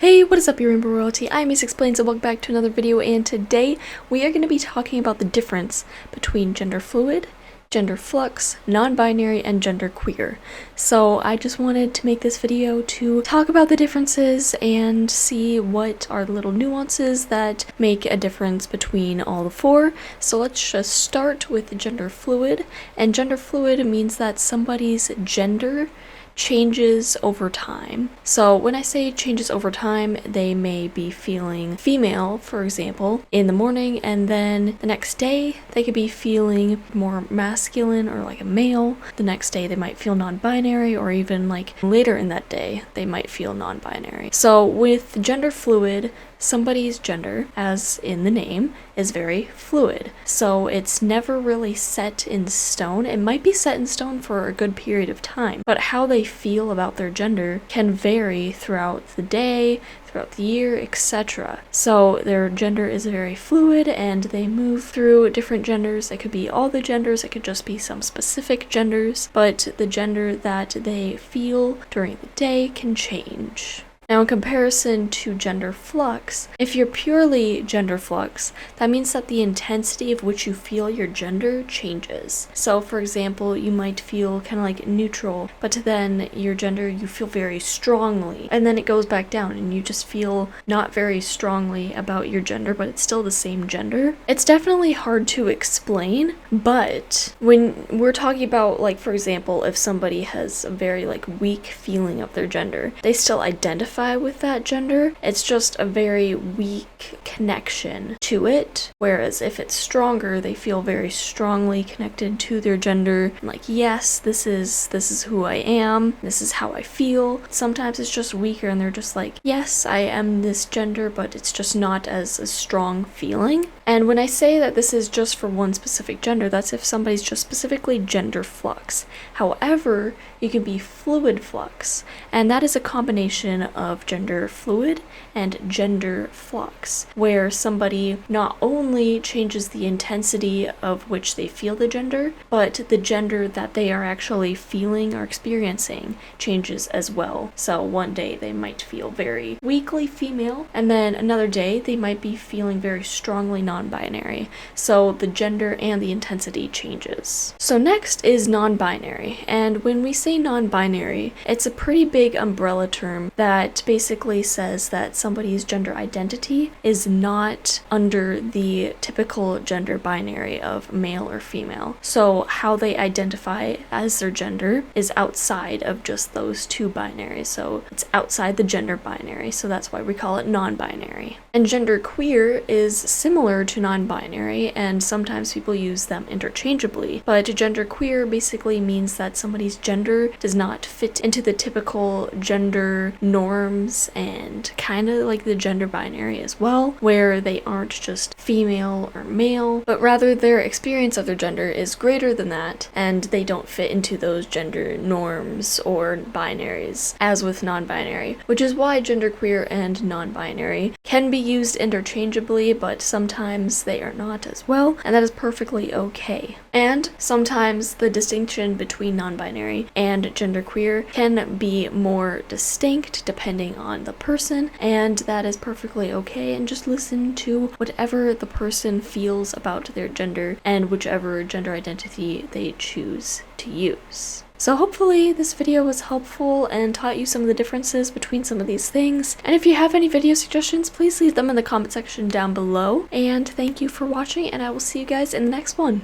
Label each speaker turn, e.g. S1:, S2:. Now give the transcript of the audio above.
S1: Hey, what is up, your Rainbow Royalty? I'm Miss Explains and welcome back to another video, and today we are going to be talking about the difference between gender fluid, genderflux, non-binary, and genderqueer. So I just wanted to make this video to talk about the differences and see what are the little nuances that make a difference between all the four. So let's just start with gender fluid, and gender fluid means that somebody's gender changes over time. So when I say changes over time, they may be feeling female, for example, in the morning, and then the next day they could be feeling more masculine or like a male. The next day they might feel non-binary, or even like later in that day they might feel non-binary. So with gender fluid, somebody's gender, as in the name, is very fluid. So it's never really set in stone. It might be set in stone for a good period of time, but how they feel about their gender can vary throughout the day, throughout the year, etc. So their gender is very fluid and they move through different genders. It could be all the genders, it could just be some specific genders, but the gender that they feel during the day can change. Now, in comparison to gender flux, if you're purely gender flux, that means that the intensity of which you feel your gender changes. So, for example, you might feel kind of like neutral, but then your gender you feel very strongly, and then it goes back down and you just feel not very strongly about your gender, but it's still the same gender. It's definitely hard to explain, but when we're talking about, like, for example, if somebody has a very weak feeling of their gender, they still identify with that gender. It's just a very weak connection to it, whereas if it's stronger, they feel very strongly connected to their gender, like, yes, this is who I am, this is how I feel. Sometimes it's just weaker and they're just like, yes, I am this gender, but it's just not as a strong feeling. And when I say that this is just for one specific gender, that's if somebody's just specifically gender flux. However, you can be fluid flux, and that is a combination of gender fluid and gender flux, where somebody not only changes the intensity of which they feel the gender, but the gender that they are actually feeling or experiencing changes as well. So one day they might feel very weakly female, and then another day they might be feeling very strongly non-binary. So the gender and the intensity changes. So next is non-binary, and when we say non-binary, it's a pretty big umbrella term that basically says that somebody's gender identity is not under the typical gender binary of male or female. So how they identify as their gender is outside of just those two binaries. So it's outside the gender binary, so that's why we call it non-binary. And genderqueer is similar to non-binary, and sometimes people use them interchangeably, but genderqueer basically means that somebody's gender does not fit into the typical gender norms and kind of like the gender binary as well, where they aren't just female or male, but rather their experience of their gender is greater than that, and they don't fit into those gender norms or binaries as with non-binary, which is why genderqueer and non-binary can be used interchangeably, but sometimes they are not as well, and that is perfectly okay. And sometimes the distinction between non-binary and genderqueer can be more distinct depending on the person, and that is perfectly okay, and just listen to whatever the person feels about their gender and whichever gender identity they choose to use. So hopefully this video was helpful and taught you some of the differences between some of these things. And if you have any video suggestions, please leave them in the comment section down below. And thank you for watching, and I will see you guys in the next one.